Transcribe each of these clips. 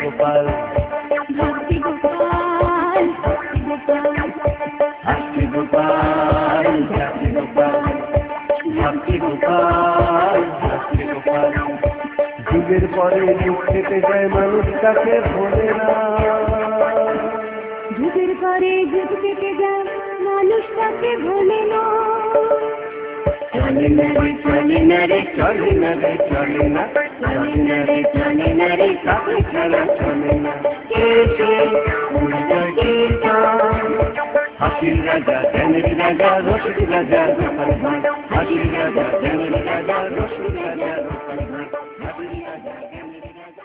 গোপাল ভক্তি গোপাল হাসি গোপাল হাসি গোপাল ভক্তি গোপাল হাসি গোপাল যুগের পরে যুগ কেটে যায় মানুষ তাকে ভোলে না যুগের পরে যুগ কেটে যায় মানুষ তাকে ভোলে না চলে না রে চলে না রে চলে না রে চলে না চলে না রে চলে না রে কাকে ছাড়া চলে না কে উল্টা গীতা হাসির রাজা জ্ঞানের রাজা রসিক রাজা গোপাল ভাঁড় হাসির রাজা জ্ঞানের রাজা রসিক রাজা গোপাল ভাঁড় হাসির রাজা জ্ঞানের রাজা।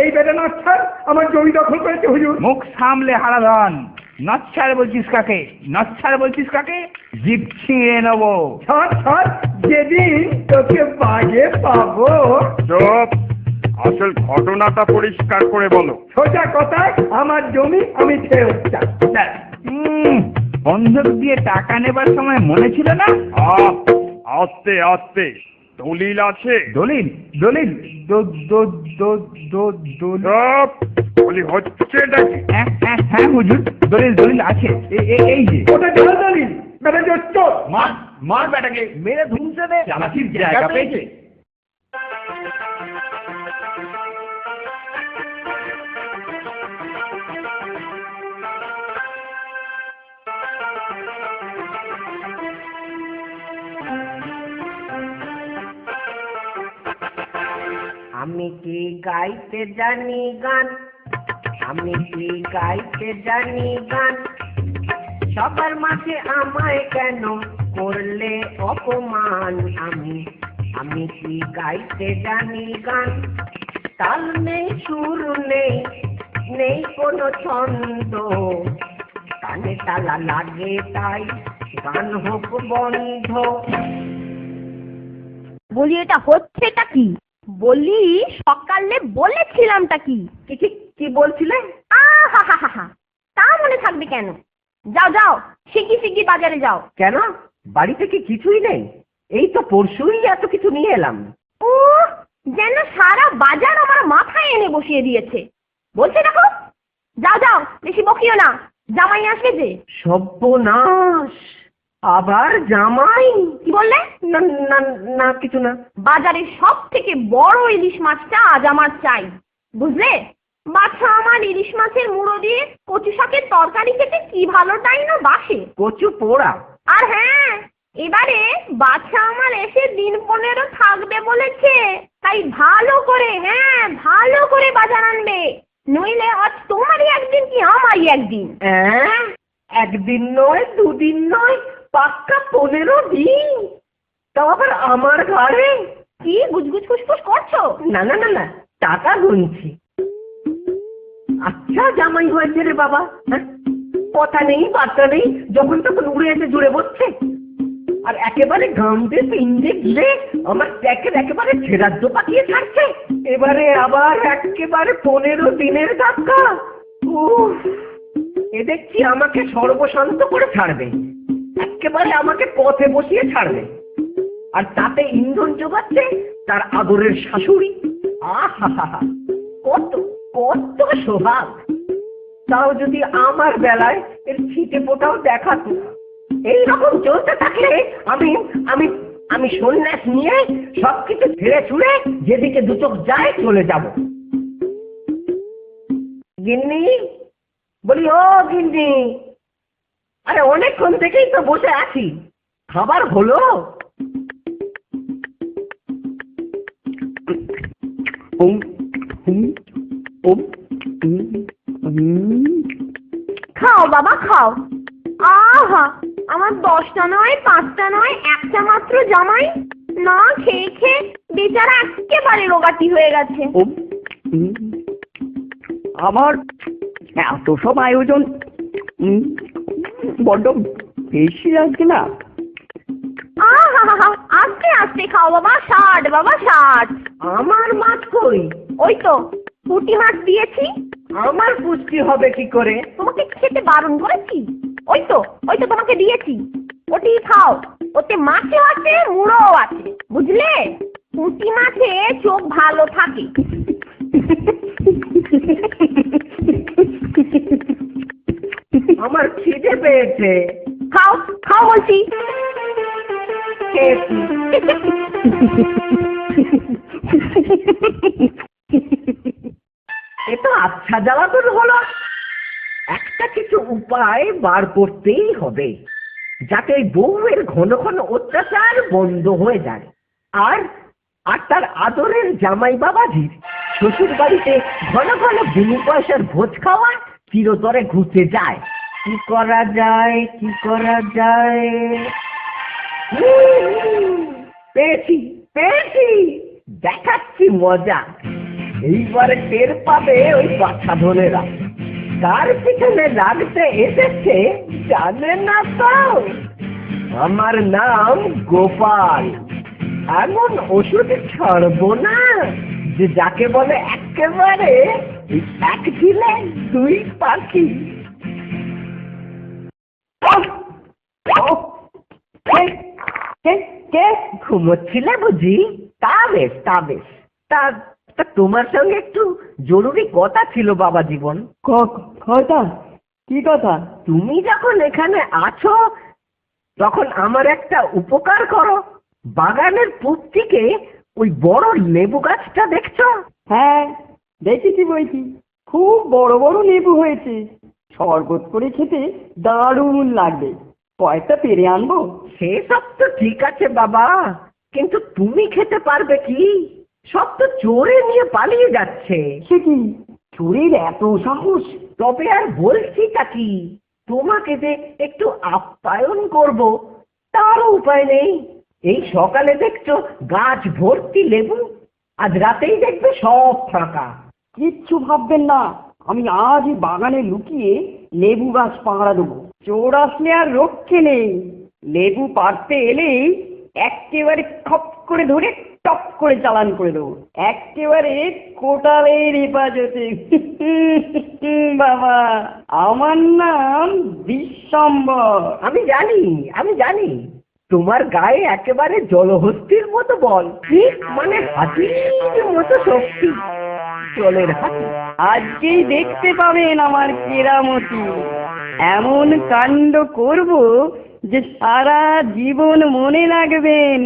এই বেটা নচ্ছার আমার জমি দখল করেছে হুজুর। মুখ সামলে হারাধন, নচ্ছার বলছিস কাকে? নচ্ছার বলছিস কাকে? জিভ ছিঁড়ে নেবো। ছাড় ছাড়, যেদিন তোকে বাগে পাবো। চুপ, আসল ঘটনাটা পরিষ্কার করে বলো। সোজা কথায় আমার জমি আমি ফেরত চাই। বন্ধক দিয়ে টাকা নেবার সময় মনে ছিল না? আস্তে আস্তে, দলিল আছে? দলিল দলিল চুপ, বলি হচ্ছে নাকি? হ্যাঁ হুজুর, দলিল দলিল আছে। এই যে ওটা জাল দলিল, বেটা জোর চোর। মার বেটাকে মেরে ধুমছে দে, চালাকির জায়গা পেয়েছে। আমি কি গাইতে জানি গান, আমি কি গাইতে জানি গান, সবার মাঝে আমায় কেন করলে অপমান। আমি কি গাইতে জানি গান, তাল নেই সুর নেই, নেই কোনো ছন্দ, কানে তালা লাগে তাই গান হোক বন্ধ। বলি এটা হচ্ছেটা কি? বলি সকালে বলেছিলামটা কি? কি বলছিলে? আহা, তা মনে থাকবে কেন? যাও যাও, শিগগির বাজারে যাও। কেন, বাড়িতে কি কিছুই নেই? এই তো পরশুই এত কিছু নিয়ে এলাম। ও যেন সারা বাজার আমার মাথায় এনে বসিয়ে দিয়েছে। বলছে দেখো, যাও যাও, বেশি বকিও না, জামাই আসবে যে। সর্বনাশ, আবার জামাই? কি বললে? না কিছু না। বাজারের সব থেকে বড় ইলিশ মাছটা আজ আমার চাই, বুঝলে? বাচ্চা আমার ইলিশ মাছের মুড়ো দিয়ে কচু শাকের তরকারি খেতে কি ভালোটাই না বাসে। কচু পোড়া? আর হ্যাঁ, এবারে বাচ্চা আমার এসে দিন 15 থাকবে বলেছে, তাই ভালো করে বাজার আনবে, নইলে আজ তোমারই একদিন কি আমারই একদিন। একদিন নয়, দুদিন নয়, পাক্কা 15 দিন। তাও আবার আমার ঘরে? কি গুজগুজ ফুসফুস করছো? না, টাকা গুনছি। আচ্ছা জামাই হয়েছে রে বাবা, কথা নেই বার্তা নেই, যখন তখন উড়ে এসে জুড়ে বসছে, আর একেবারে গামদে পিণ্ডে গিলে আমার ট্যাকের একেবারে ছেড়াদ্দ পাঠিয়ে ছাড়ছে। এবারে আবার একেবারে 15 দিনের ধাক্কা। এ দেখছি আমাকে সর্বশান্ত করে ছাড়বে, একেবারে আমাকে পথে বসিয়ে ছাড়বে, আর তাতে ইন্ধন জোগাচ্ছে তার আদরের শাশুড়ি। আহা, কত কত সোহাগ। তাও যদি আমার বেলায় এর ছিটে ফোটাও দেখাতো। এইরকম চলতে থাকলে আমি আমি আমি সন্ন্যাস নিয়ে সবকিছু ছেড়ে ছুড়ে যেদিকে দু চোখ যায় চলে যাব। গিন্নি, বলি ও গিন্নি, আরে অনেকক্ষণ থেকেই তো বসে আছি, খাবার হলো? খাও বাবা খাও। আহা, আমার 10টা নয়, 5টা নয়, একটা মাত্র জামাই, না খেয়ে খেয়ে বেচারা একেবারে রোগাটি হয়ে গেছে। ও আমার এত সব আয়োজন বড্ড বেশি লাগছে না? আহা, আস্তে আস্তে খাও বাবা, 60 বাবা 60। আমার মাছ কই? ওই তো পুঁটি মাছ দিয়েছি। আমার পুষ্টি হবে কি করে? তোমাকে খেতে বারণ করেছি? ওই তো তোমাকে দিয়েছি, ওটি খাও। ওতে মাছও আছে, মুড়োও আছে, বুঝলে? পুঁটি মাছে চোখ ভালো থাকে। আমার খিদে পেয়েছে। খাও খাও বলছি। খেয়েছি। এ তো আচ্ছা জ্বালাতন হলো। একটা কিছু উপায় বার করতেই হবে, যাতে এই বউয়ের ঘন ঘন অত্যাচার বন্ধ হয়ে যায়, আর তার আদরের জামাই বাবাজির শ্বশুর বাড়িতে ঘন ঘন বিনি পয়সার ভোজ খাওয়া চিরতরে ঘুচে যায়। কি করা যায়, কি করা যায়? পেয়েছি পেয়েছি, দেখাচ্ছি মজা। এইবারে টের পাবে ওই বাচ্চা ধনেরা কার পিছনে লাগতে এসেছে, জানে না তো? আমার নাম গোপাল। এমন ওষুধ ছাড়বো না যে যাকে বলে একেবারে এক ঢিলে দুই পাখি। ঘুমোচ্ছিলে বুঝি? তা বেশ তা বেশ। তা তোমার সঙ্গে একটু জরুরি কথা ছিল বাবা জীবন। কথা? কি কথা? তুমি যখন এখানে আছো তখন আমার একটা উপকার করো। বাগানের পূব দিকে ওই বড় লেবু গাছটা দেখছো? হ্যাঁ দেখেছি বইছি, খুব বড় বড় লেবু হয়েছে, শরবত করে খেতে দারুণ লাগবে। কয়েকটা পেরে আনবো? সেসব তো ঠিক আছে বাবা, কিন্তু তুমি খেতে পারবে কি? সব তো চোরে নিয়ে পালিয়ে যাচ্ছে। সে কি, চোরের এত সাহস? তবে আর বলছিটা কি, তোমাকে যে একটু আপ্যায়ন করব তারও উপায় নেই। এই সকালে দেখছো গাছ ভর্তি লেবু, আজ রাতেই দেখবে সব ফাঁকা। কিচ্ছু ভাববেন না, আমি আজই বাগানে লুকিয়ে লেবু গাছ পাহারা দেবো। চোর আসলে আর রক্ষে নেই। লেবু পাড়তে এলেই একেবারে খপ করে ধরে টপ করে চালান করে দেবো, একেবারে কোটালের হেফাজতে। বাবা, আমার নাম বিশ্বম্বর। আমি জানি তোমার গায়ে একেবারে জলহস্তির মতো বল, ঠিক মানে হাতির মতো শক্তি। জলের হাতি। আজকেই দেখতে পাবেন আমার কেরামতি। এমন কাণ্ড করব যে সারা জীবন মনে রাখবেন।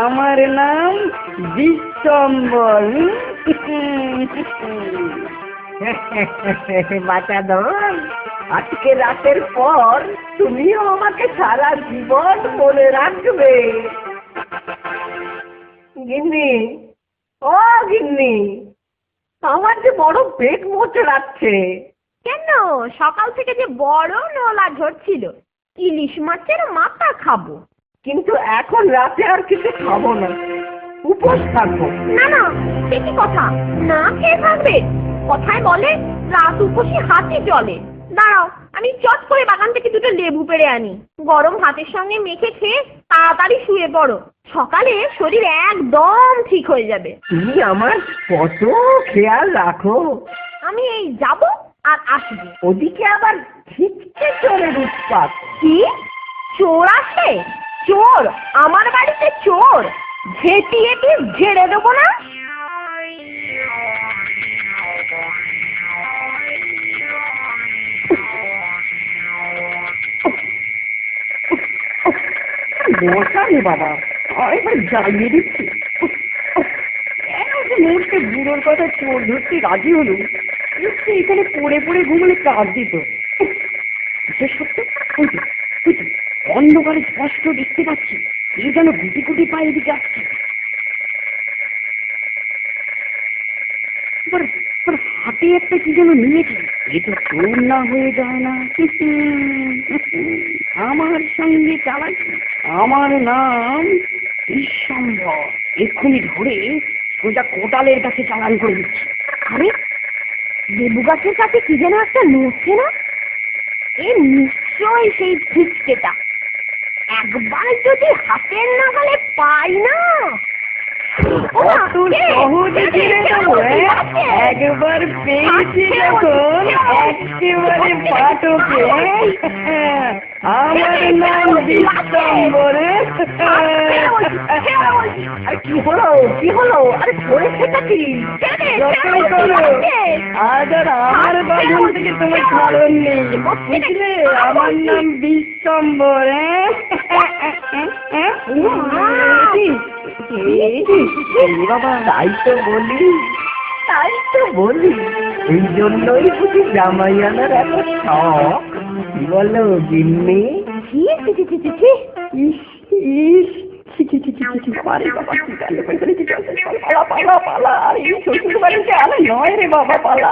আমার নাম বিশ্বম্বর। বাঁচাধন, আজকে রাতের পর তুমিও আমাকে সারা জীবন মনে রাখবে। গিন্নি, ও গিন্নি, আমার যে বড় পেট মোচড়াচ্ছে। কেন, সকাল থেকে যে বড় নোলা ঝরছিল, ইলিশ মাছের মাথা খাবো। কিন্তু এখন রাতে আর কিছু খাবো না, উপোস থাকবো। না না, সে কি কথা, না খেয়ে থাকবে? কথায় বলে রাত উপসী হাতি চলে। দাঁড়াও, আমি চট করে বাগান থেকে দুটো লেবু পেড়ে আনি, গরম ভাতের সঙ্গে মেখে খেয়ে তাড়াতাড়ি শুয়ে পড়ো, সকালে শরীর একদম ঠিক হয়ে যাবে। তুমি আমার কত খেয়াল রাখো। আমি এই যাব আর আসবো। ওদিকে আবার ছিটকে চোরের উৎপাত। কি, চোর আসে? চোর আমার বাড়িতে? চোর ঝেঁটিয়ে কি ঝেড়ে দেবো না? মশাই বাবা, আরেকবার জ্বালিয়ে দিচ্ছি। কেন যে মুহূর্তে বুড়োর কথা চোর ধরতে রাজি হলো, একটু এখানে পড়ে পড়ে ঘুমলে কাজ দিত। বিশেষ সত্য, অন্ধকারে স্পষ্ট দেখতে পাচ্ছি এ যেন গুটি গুটি পায়ে দিকে আসছে। হাতে একটা কি যেন নিয়েছে, এ তো চোর না হয়ে যায় না। আমার সঙ্গে চালাচ্ছি, আমার নাম বিশ্বম্ভর। এক্ষুনি ধরে সোজা কোটালের কাছে চালান করে দিচ্ছি। আরে লেবু গাছের কাছে কি যেন একটা নড়ছে না? এ নিশ্চয়ই সেই ফিচকেটা। একবার যদি হাতের নাগালে পাই না, অত সহজে ছেড়ে দেবো? একবার পেয়েছি যখন একেবারে পাঠকে। আমার নাম বিশ্বম্বর। আরে কি হলো কি হলো? আরে পড়েছেটা কি? যতই করো, আজ আর আমার বাগান থেকে তোমার ছাড়ন নেই, বুঝলে? আমার নাম বিশ্বম্বর। বাবা তাই তো বলি, তাই তো বলি, এই জন্যই বুঝি জামাই আনার এত শখ। কি বলো গিন্নি? ছি ছি ছি ছি ছি। ইস ইস, ছি ছি ছি ছি ছি, বাবা রে বাবা, কি কাণ্ড করে ফেলেছি। চল চল চল, পালা পালা পালা। আর এই শ্বশুর বাড়িতে আলে নয় রে বাবা, পালা।